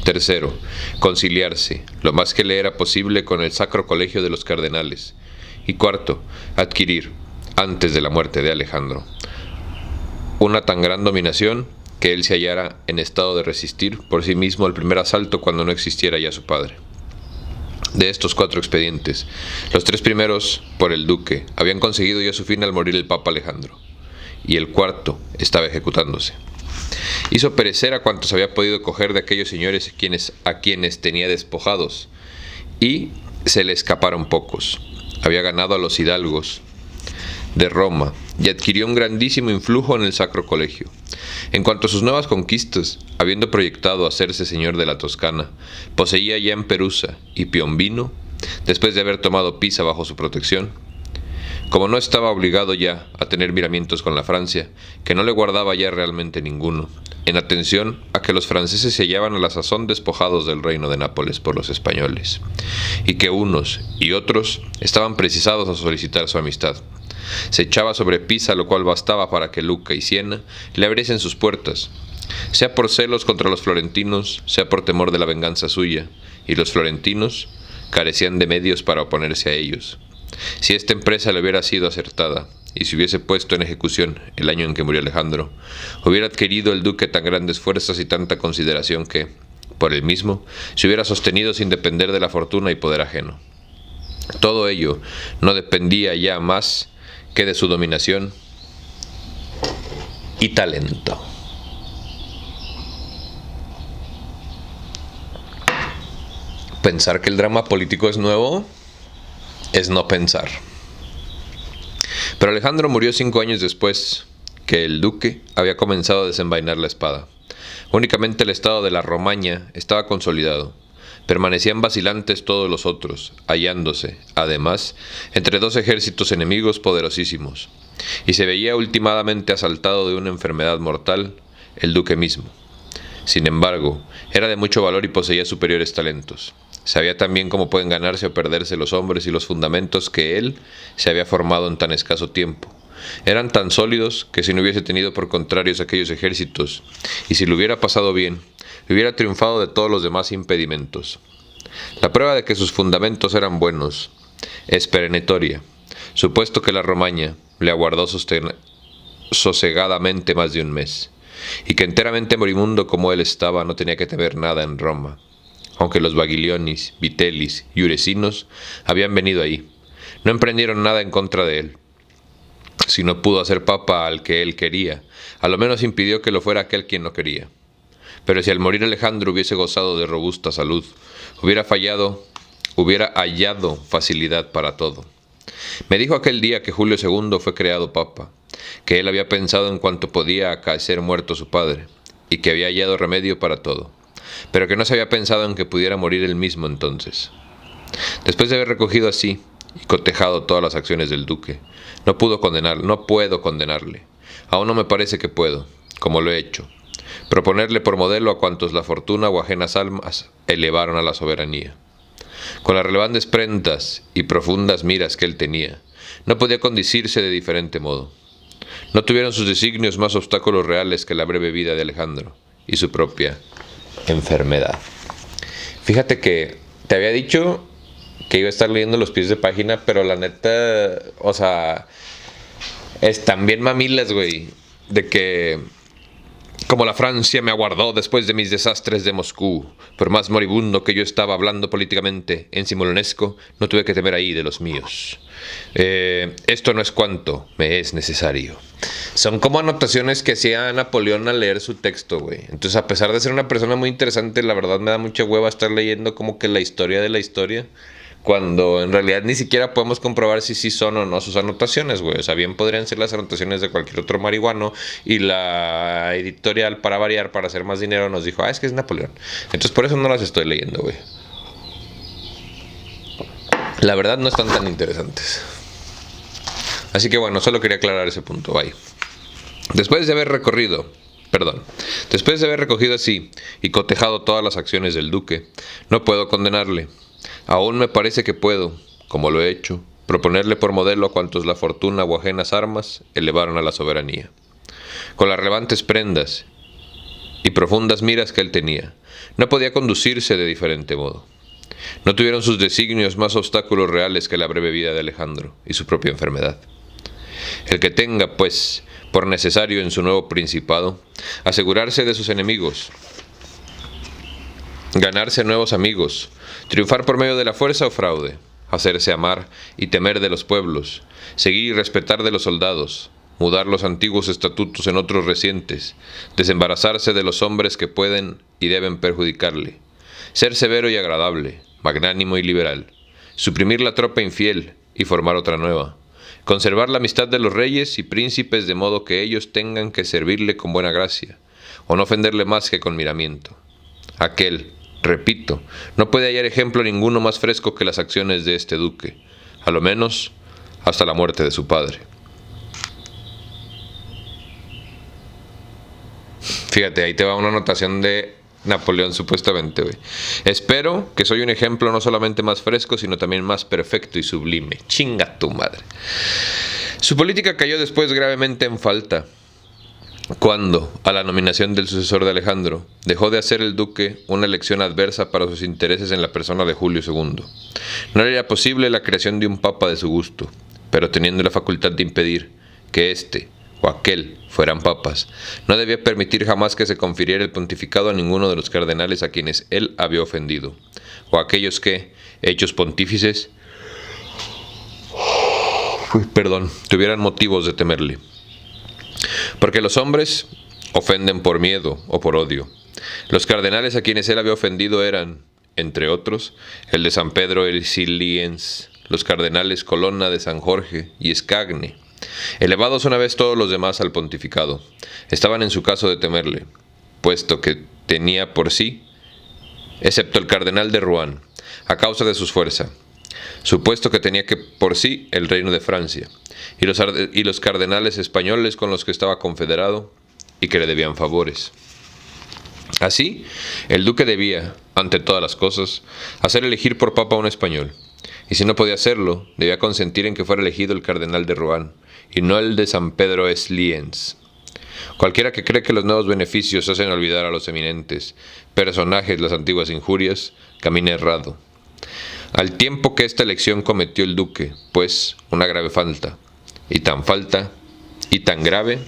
Tercero, conciliarse, lo más que le era posible, con el Sacro Colegio de los Cardenales. Y cuarto, adquirir, antes de la muerte de Alejandro, una tan gran dominación que él se hallara en estado de resistir por sí mismo el primer asalto cuando no existiera ya su padre. De estos 4 expedientes, los 3 primeros, por el duque, habían conseguido ya su fin al morir el Papa Alejandro, y el cuarto estaba ejecutándose. Hizo perecer a cuantos había podido coger de aquellos señores a quienes tenía despojados, y se le escaparon pocos. Había ganado a los hidalgos de Roma y adquirió un grandísimo influjo en el Sacro Colegio. En cuanto a sus nuevas conquistas, habiendo proyectado hacerse señor de la Toscana, poseía ya en Perusa y Piombino, después de haber tomado Pisa bajo su protección. Como no estaba obligado ya a tener miramientos con la Francia, que no le guardaba ya realmente ninguno, en atención a que los franceses se hallaban a la sazón despojados del reino de Nápoles por los españoles, y que unos y otros estaban precisados a solicitar su amistad. Se echaba sobre Pisa, lo cual bastaba para que Lucca y Siena le abriesen sus puertas, sea por celos contra los florentinos, sea por temor de la venganza suya, y los florentinos carecían de medios para oponerse a ellos. Si esta empresa le hubiera sido acertada, y se hubiese puesto en ejecución el año en que murió Alejandro, hubiera adquirido el duque tan grandes fuerzas y tanta consideración que, por él mismo, se hubiera sostenido sin depender de la fortuna y poder ajeno. Todo ello no dependía ya más que de su dominación y talento. Pensar que el drama político es nuevo es no pensar. Pero Alejandro murió 5 años después que el duque había comenzado a desenvainar la espada. Únicamente el estado de la Romaña estaba consolidado. Permanecían vacilantes todos los otros, hallándose, además, entre 2 ejércitos enemigos poderosísimos, y se veía ultimadamente asaltado de una enfermedad mortal, el duque mismo. Sin embargo, era de mucho valor y poseía superiores talentos. Sabía también cómo pueden ganarse o perderse los hombres y los fundamentos que él se había formado en tan escaso tiempo. Eran tan sólidos que si no hubiese tenido por contrarios aquellos ejércitos, y si lo hubiera pasado bien, hubiera triunfado de todos los demás impedimentos. La prueba de que sus fundamentos eran buenos es perentoria, supuesto que la Romaña le aguardó sosegadamente más de un mes, y que enteramente moribundo como él estaba, no tenía que temer nada en Roma, aunque los Baglioni, Vitelli y Uresinos habían venido ahí. No emprendieron nada en contra de él. Si no pudo hacer papa al que él quería, a lo menos impidió que lo fuera aquel quien no quería. Pero si al morir Alejandro hubiese gozado de robusta salud, hubiera hallado facilidad para todo. Me dijo aquel día que Julio II fue creado papa, que él había pensado en cuanto podía acaecer muerto su padre, y que había hallado remedio para todo, pero que no se había pensado en que pudiera morir él mismo entonces. Después de haber recogido así y cotejado todas las acciones del duque, no puedo condenarle. Aún no me parece que puedo, como lo he hecho, proponerle por modelo a cuantos la fortuna o ajenas almas elevaron a la soberanía. Con las relevantes prendas y profundas miras que él tenía, no podía conducirse de diferente modo. No tuvieron sus designios más obstáculos reales que la breve vida de Alejandro y su propia enfermedad. Fíjate que te había dicho que iba a estar leyendo los pies de página, pero la neta, o sea, están bien mamilas, güey, de que como la Francia me aguardó después de mis desastres de Moscú, por más moribundo que yo estaba hablando políticamente en simonesco, no tuve que temer ahí de los míos. Esto no es cuanto me es necesario. Son como anotaciones que hacía Napoleón al leer su texto, güey. Entonces, a pesar de ser una persona muy interesante, la verdad me da mucha hueva estar leyendo como que la historia de la historia. cuando en realidad ni siquiera podemos comprobar si sí son o no sus anotaciones, güey. O sea, bien podrían ser las anotaciones de cualquier otro marihuano y la editorial, para variar, para hacer más dinero, nos dijo, es que es Napoleón. Entonces por eso no las estoy leyendo, güey. La verdad no están tan interesantes. Así que bueno, solo quería aclarar ese punto, bye. Después de haber recogido así y cotejado todas las acciones del duque, no puedo condenarle. Aún me parece que puedo, como lo he hecho, proponerle por modelo a cuantos la fortuna o ajenas armas elevaron a la soberanía. Con las relevantes prendas y profundas miras que él tenía, no podía conducirse de diferente modo. No tuvieron sus designios más obstáculos reales que la breve vida de Alejandro y su propia enfermedad. El que tenga, pues, por necesario en su nuevo principado, asegurarse de sus enemigos, ganarse nuevos amigos, triunfar por medio de la fuerza o fraude, hacerse amar y temer de los pueblos, seguir y respetar de los soldados, mudar los antiguos estatutos en otros recientes, desembarazarse de los hombres que pueden y deben perjudicarle, ser severo y agradable, magnánimo y liberal, suprimir la tropa infiel y formar otra nueva, conservar la amistad de los reyes y príncipes de modo que ellos tengan que servirle con buena gracia, o no ofenderle más que con miramiento. Aquel, repito, no puede hallar ejemplo ninguno más fresco que las acciones de este duque, a lo menos hasta la muerte de su padre. Fíjate, ahí te va una anotación de Napoleón supuestamente, güey. Espero que soy un ejemplo no solamente más fresco, sino también más perfecto y sublime. Chinga tu madre. Su política cayó después gravemente en falta cuando, a la nominación del sucesor de Alejandro, dejó de hacer el duque una elección adversa para sus intereses en la persona de Julio II. No era posible la creación de un papa de su gusto, pero teniendo la facultad de impedir que éste o aquel fueran papas, no debía permitir jamás que se confiriera el pontificado a ninguno de los cardenales a quienes él había ofendido, o a aquellos que, hechos pontífices, tuvieran motivos de temerle. Porque los hombres ofenden por miedo o por odio. Los cardenales a quienes él había ofendido eran, entre otros, el de San Pedro el Siliens, los cardenales Colonna de San Jorge y Escagne. Elevados una vez todos los demás al pontificado, estaban en su caso de temerle, puesto que tenía por sí, excepto el cardenal de Rouen, a causa de sus fuerzas, supuesto que tenía que por sí el reino de Francia, y los cardenales españoles con los que estaba confederado y que le debían favores. Así, el duque debía, ante todas las cosas, hacer elegir por papa a un español, y si no podía hacerlo, debía consentir en que fuera elegido el cardenal de Rouen, y no el de San Pedro es Liens. Cualquiera que cree que los nuevos beneficios hacen olvidar a los eminentes personajes las antiguas injurias, camina errado. Al tiempo que esta elección cometió el duque, pues, una grave falta y tan grave,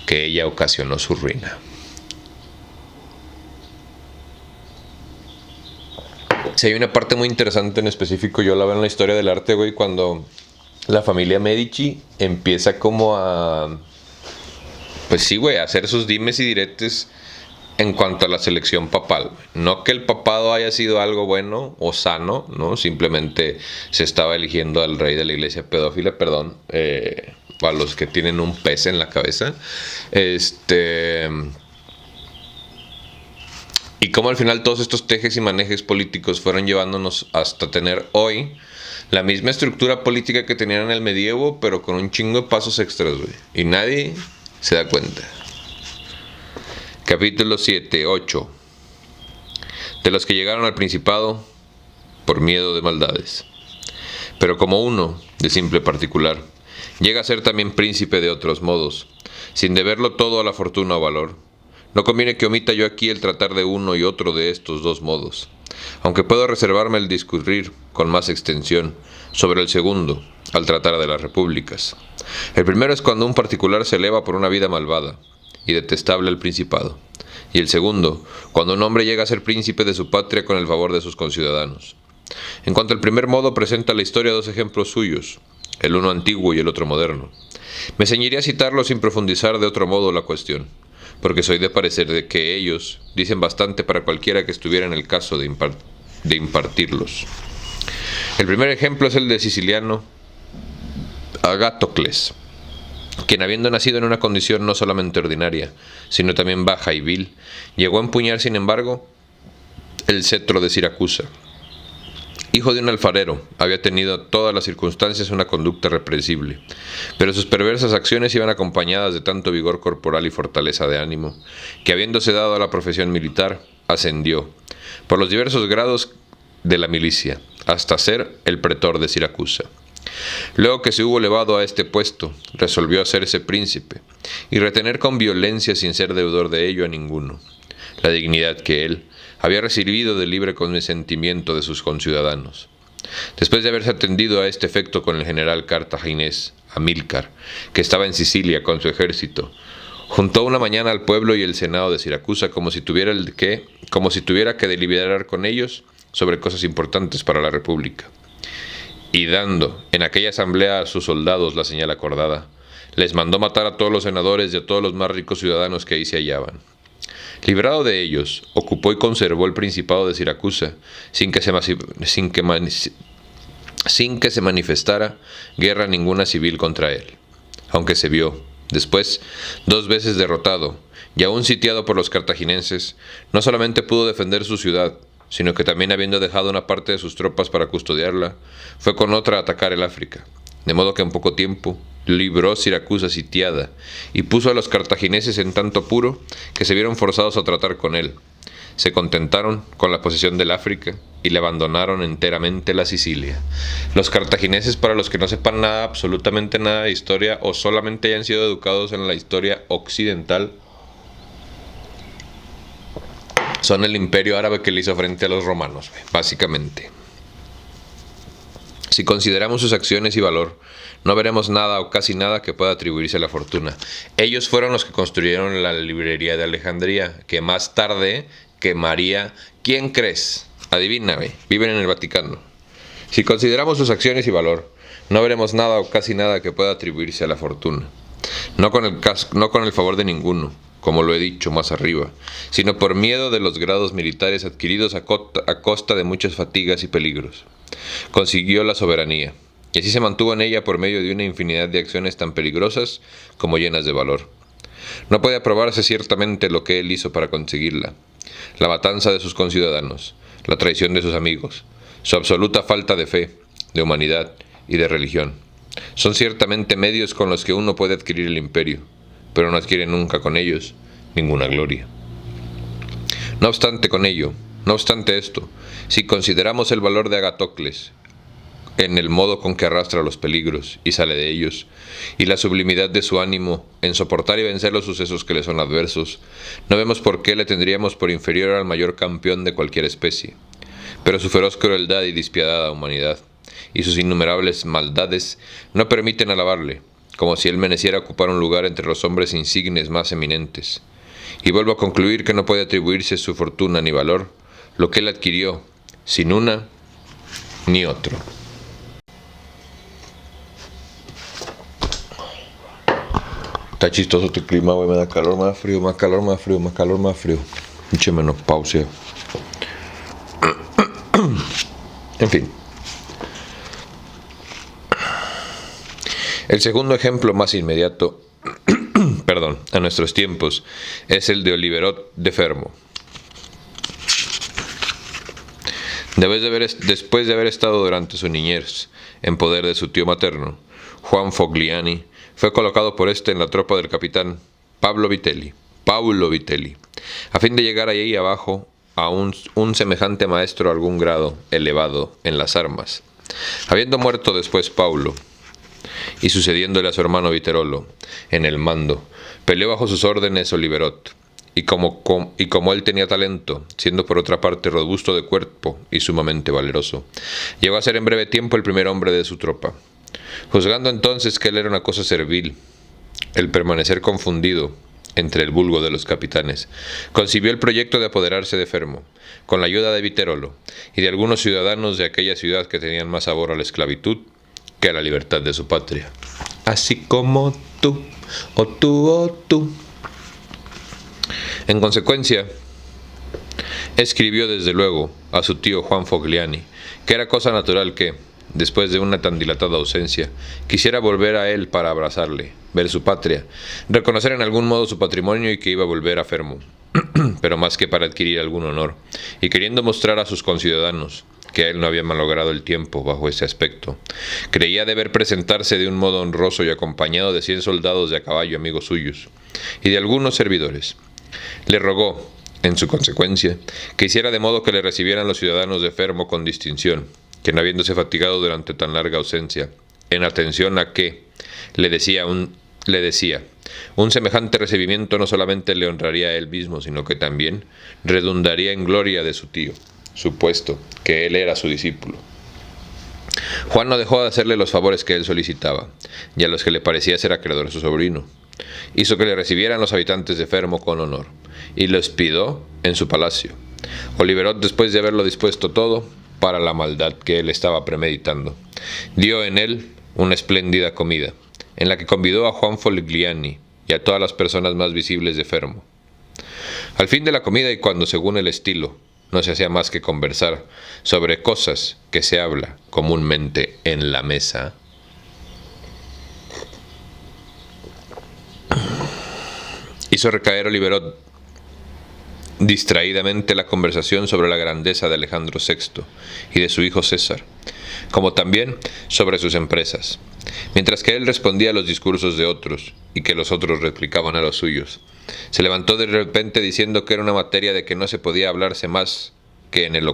que ella ocasionó su ruina. Si hay una parte muy interesante en específico, yo la veo en la historia del arte, güey, cuando la familia Medici empieza como a, pues sí, güey, a hacer sus dimes y diretes en cuanto a la selección papal, güey. No que el papado haya sido algo bueno o sano, ¿no? Simplemente se estaba eligiendo al rey de la iglesia pedófila, perdón, para los que tienen un pez en la cabeza. Y cómo al final todos estos tejes y manejes políticos fueron llevándonos hasta tener hoy la misma estructura política que tenían en el medievo, pero con un chingo de pasos extras, güey. Y nadie se da cuenta. Capítulo 7, 8. De los que llegaron al principado por miedo de maldades. Pero como uno, de simple particular, llega a ser también príncipe de otros modos, sin deberlo todo a la fortuna o valor, no conviene que omita yo aquí el tratar de uno y otro de estos dos modos, aunque puedo reservarme el discurrir con más extensión sobre el segundo, al tratar de las repúblicas. El primero es cuando un particular se eleva por una vida malvada y detestable al principado, y el segundo, cuando un hombre llega a ser príncipe de su patria con el favor de sus conciudadanos. En cuanto al primer modo, presenta la historia dos ejemplos suyos, el uno antiguo y el otro moderno. Me ceñiré a citarlo sin profundizar de otro modo la cuestión, porque soy de parecer de que ellos dicen bastante para cualquiera que estuviera en el caso de impartirlos. El primer ejemplo es el de Siciliano Agatocles, quien habiendo nacido en una condición no solamente ordinaria, sino también baja y vil, llegó a empuñar, sin embargo, el cetro de Siracusa. Hijo de un alfarero, había tenido todas las circunstancias una conducta reprensible, pero sus perversas acciones iban acompañadas de tanto vigor corporal y fortaleza de ánimo, que habiéndose dado a la profesión militar, ascendió, por los diversos grados de la milicia, hasta ser el pretor de Siracusa. Luego que se hubo elevado a este puesto, resolvió hacerse príncipe, y retener con violencia, sin ser deudor de ello a ninguno, la dignidad que él había recibido de libre consentimiento de sus conciudadanos. Después de haberse atendido a este efecto con el general cartaginés Amílcar, que estaba en Sicilia con su ejército, juntó una mañana al pueblo y el senado de Siracusa como si tuviera que deliberar con ellos sobre cosas importantes para la república. Y dando en aquella asamblea a sus soldados la señal acordada, les mandó matar a todos los senadores y a todos los más ricos ciudadanos que ahí se hallaban. Librado de ellos, ocupó y conservó el principado de Siracusa, sin que se manifestara guerra ninguna civil contra él, aunque se vio, después, 2 veces derrotado, y aún sitiado por los cartagineses, no solamente pudo defender su ciudad, sino que también, habiendo dejado una parte de sus tropas para custodiarla, fue con otra a atacar el África, de modo que en poco tiempo libró Siracusa sitiada, y puso a los cartagineses en tanto apuro que se vieron forzados a tratar con él. Se contentaron con la posesión del África y le abandonaron enteramente la Sicilia. Los cartagineses, para los que no sepan nada, absolutamente nada de historia, o solamente hayan sido educados en la historia occidental, son el imperio árabe que le hizo frente a los romanos, básicamente. Si consideramos sus acciones y valor, no veremos nada o casi nada que pueda atribuirse a la fortuna. Ellos fueron los que construyeron la librería de Alejandría, que más tarde quemaría. ¿Quién crees? Adivina, viven en el Vaticano. Si consideramos sus acciones y valor, no veremos nada o casi nada que pueda atribuirse a la fortuna. No con el favor de ninguno, como lo he dicho más arriba, sino por miedo de los grados militares adquiridos a costa de muchas fatigas y peligros. Consiguió la soberanía, y así se mantuvo en ella por medio de una infinidad de acciones tan peligrosas como llenas de valor. No puede aprobarse ciertamente lo que él hizo para conseguirla: la matanza de sus conciudadanos, la traición de sus amigos, su absoluta falta de fe, de humanidad y de religión. Son ciertamente medios con los que uno puede adquirir el imperio, pero no adquiere nunca con ellos ninguna gloria. No obstante esto, si consideramos el valor de Agatocles en el modo con que arrastra los peligros y sale de ellos, y la sublimidad de su ánimo en soportar y vencer los sucesos que le son adversos, no vemos por qué le tendríamos por inferior al mayor campeón de cualquier especie. Pero su feroz crueldad y despiadada humanidad, y sus innumerables maldades, no permiten alabarle, como si él mereciera ocupar un lugar entre los hombres insignes más eminentes. Y vuelvo a concluir que no puede atribuirse su fortuna ni valor lo que él adquirió, sin una ni otro. Está chistoso este clima, güey. Me da calor, me da frío, más calor, más frío, más calor, más frío. Mucha menopausia. En fin. El segundo ejemplo más inmediato, a nuestros tiempos, es el de Oliverot de Fermo. Después de haber estado durante su niñez en poder de su tío materno, Juan Fogliani fue colocado por este en la tropa del capitán Paulo Vitelli, a fin de llegar ahí abajo a un semejante maestro a algún grado elevado en las armas. Habiendo muerto después Paulo, y sucediéndole a su hermano Viterolo en el mando, peleó bajo sus órdenes Oliverot, y como él tenía talento, siendo por otra parte robusto de cuerpo y sumamente valeroso, llegó a ser en breve tiempo el primer hombre de su tropa. Juzgando entonces que él era una cosa servil, el permanecer confundido entre el vulgo de los capitanes, concibió el proyecto de apoderarse de Fermo, con la ayuda de Viterolo y de algunos ciudadanos de aquella ciudad que tenían más sabor a la esclavitud que a la libertad de su patria. Así como tú, o tú, o tú. En consecuencia, escribió desde luego a su tío Juan Fogliani que era cosa natural que, después de una tan dilatada ausencia, quisiera volver a él para abrazarle, ver su patria, reconocer en algún modo su patrimonio y que iba a volver a Fermo, pero más que para adquirir algún honor, y queriendo mostrar a sus conciudadanos que a él no había malogrado el tiempo bajo ese aspecto, creía deber presentarse de un modo honroso y acompañado de 100 soldados de a caballo amigos suyos, y de algunos servidores. Le rogó, en su consecuencia, que hiciera de modo que le recibieran los ciudadanos de Fermo con distinción, que no habiéndose fatigado durante tan larga ausencia, en atención a que, le decía, un semejante recibimiento no solamente le honraría a él mismo, sino que también redundaría en gloria de su tío, supuesto que él era su discípulo. Juan no dejó de hacerle los favores que él solicitaba, y a los que le parecía ser acreedor su sobrino. Hizo que le recibieran los habitantes de Fermo con honor, y lo hospedó en su palacio. Oliverot, después de haberlo dispuesto todo para la maldad que él estaba premeditando, dio en él una espléndida comida, en la que convidó a Juan Foligliani y a todas las personas más visibles de Fermo. Al fin de la comida, y cuando según el estilo no se hacía más que conversar sobre cosas que se habla comúnmente en la mesa, hizo recaer Oliverot distraídamente la conversación sobre la grandeza de Alejandro VI y de su hijo César, como también sobre sus empresas, mientras que él respondía a los discursos de otros y que los otros replicaban a los suyos. Se levantó de repente diciendo que era una materia de que no se podía hablarse más que en el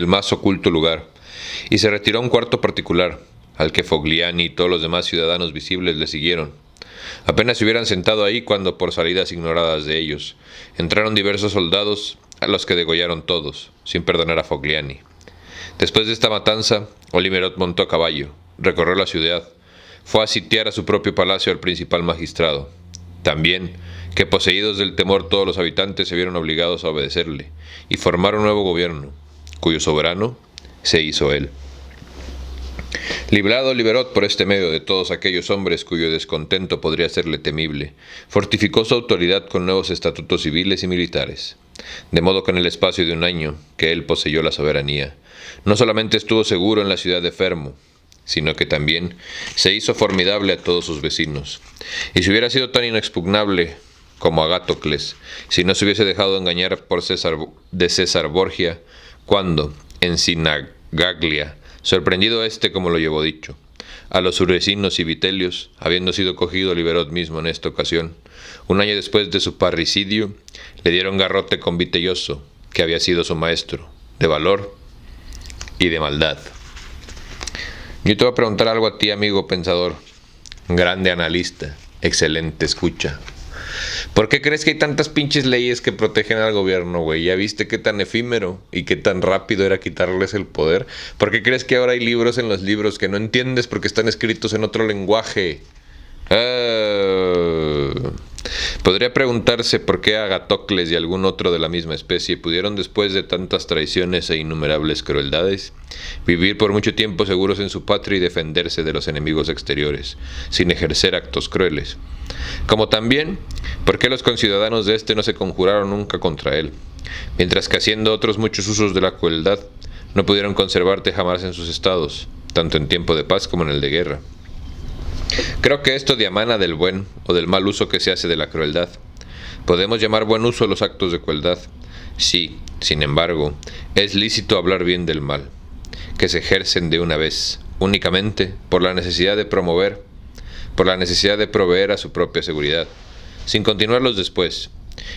más oculto lugar, y se retiró a un cuarto particular, al que Fogliani y todos los demás ciudadanos visibles le siguieron. Apenas se hubieran sentado ahí cuando, por salidas ignoradas de ellos, entraron diversos soldados, a los que degollaron todos, sin perdonar a Fogliani. Después de esta matanza, Oliverot montó a caballo, recorrió la ciudad, fue a sitiar a su propio palacio al principal magistrado. También, que poseídos del temor todos los habitantes se vieron obligados a obedecerle, y formar un nuevo gobierno, cuyo soberano se hizo él. Librado Oliverot por este medio de todos aquellos hombres cuyo descontento podría serle temible, fortificó su autoridad con nuevos estatutos civiles y militares, de modo que en el espacio de un año que él poseyó la soberanía, no solamente estuvo seguro en la ciudad de Fermo, sino que también se hizo formidable a todos sus vecinos, y si hubiera sido tan inexpugnable como Agatocles, si no se hubiese dejado engañar por César Borgia, cuando, en Sinagaglia, sorprendido como lo llevó dicho, a los urrecinos y vitelios, habiendo sido cogido Oliverot mismo en esta ocasión, un año después de su parricidio, le dieron garrote con Vitelloso, que había sido su maestro, de valor y de maldad. Yo te voy a preguntar algo a ti, amigo pensador, grande analista, excelente escucha. ¿Por qué crees que hay tantas pinches leyes que protegen al gobierno, güey? ¿Ya viste qué tan efímero y qué tan rápido era quitarles el poder? ¿Por qué crees que ahora hay libros en los libros que no entiendes porque están escritos en otro lenguaje? Podría preguntarse por qué Agatocles y algún otro de la misma especie pudieron, después de tantas traiciones e innumerables crueldades, vivir por mucho tiempo seguros en su patria y defenderse de los enemigos exteriores, sin ejercer actos crueles. Como también, por qué los conciudadanos de éste no se conjuraron nunca contra él, mientras que haciendo otros muchos usos de la crueldad, no pudieron conservarte jamás en sus estados, tanto en tiempo de paz como en el de guerra. Creo que esto diamana del buen o del mal uso que se hace de la crueldad. ¿Podemos llamar buen uso los actos de crueldad? Sí, sin embargo, es lícito hablar bien del mal, que se ejercen de una vez, únicamente por la necesidad de proveer a su propia seguridad, sin continuarlos después,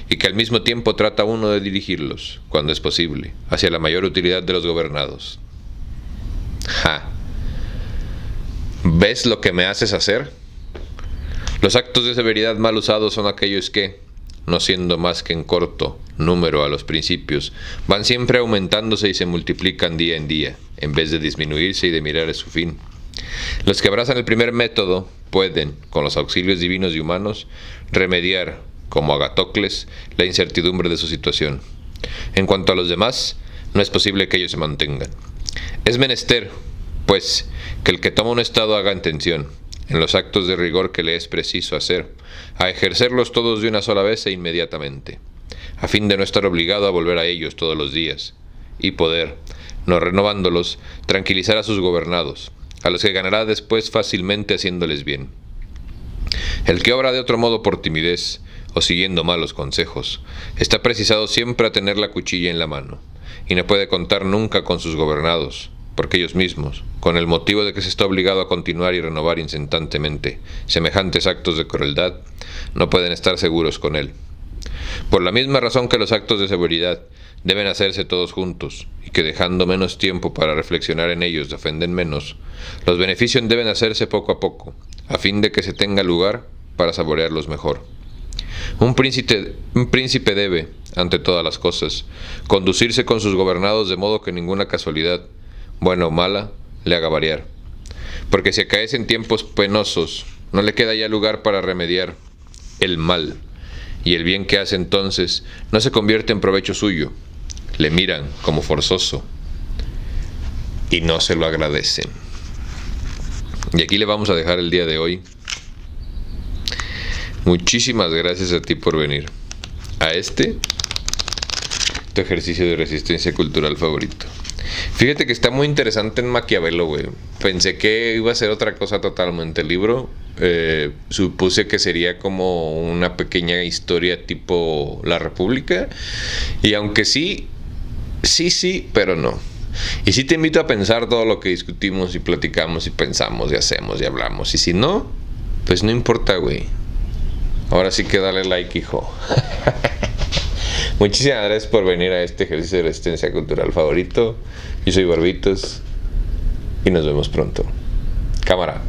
y que al mismo tiempo trata uno de dirigirlos, cuando es posible, hacia la mayor utilidad de los gobernados. ¡Ja! ¿Ves lo que me haces hacer? Los actos de severidad mal usados son aquellos que, no siendo más que en corto número a los principios, van siempre aumentándose y se multiplican día en día, en vez de disminuirse y de mirar a su fin. Los que abrazan el primer método pueden, con los auxilios divinos y humanos, remediar, como Agatocles, la incertidumbre de su situación. En cuanto a los demás, no es posible que ellos se mantengan. Es menester, pues, que el que toma un estado haga intención, en los actos de rigor que le es preciso hacer, a ejercerlos todos de una sola vez e inmediatamente, a fin de no estar obligado a volver a ellos todos los días, y poder, no renovándolos, tranquilizar a sus gobernados, a los que ganará después fácilmente haciéndoles bien. El que obra de otro modo por timidez, o siguiendo malos consejos, está precisado siempre a tener la cuchilla en la mano, y no puede contar nunca con sus gobernados, porque ellos mismos, con el motivo de que se está obligado a continuar y renovar incesantemente semejantes actos de crueldad, no pueden estar seguros con él. Por la misma razón que los actos de severidad deben hacerse todos juntos, y que dejando menos tiempo para reflexionar en ellos ofenden menos, los beneficios deben hacerse poco a poco, a fin de que se tenga lugar para saborearlos mejor. Un príncipe debe, ante todas las cosas, conducirse con sus gobernados de modo que ninguna casualidad, buena o mala, le haga variar. Porque si acaece en tiempos penosos, no le queda ya lugar para remediar el mal, y el bien que hace entonces no se convierte en provecho suyo. Le miran como forzoso y no se lo agradecen. Y aquí le vamos a dejar el día de hoy. Muchísimas gracias a ti por venir a tu ejercicio de resistencia cultural favorito. Fíjate que está muy interesante en Maquiavelo, güey. Pensé que iba a ser otra cosa totalmente el libro. Supuse que sería como una pequeña historia tipo La República. Y aunque sí, pero no. Y sí te invito a pensar todo lo que discutimos y platicamos y pensamos y hacemos y hablamos. Y si no, pues no importa, güey. Ahora sí que dale like, hijo. Muchísimas gracias por venir a este ejercicio de resistencia cultural favorito. Yo soy Barbitos y nos vemos pronto. Cámara.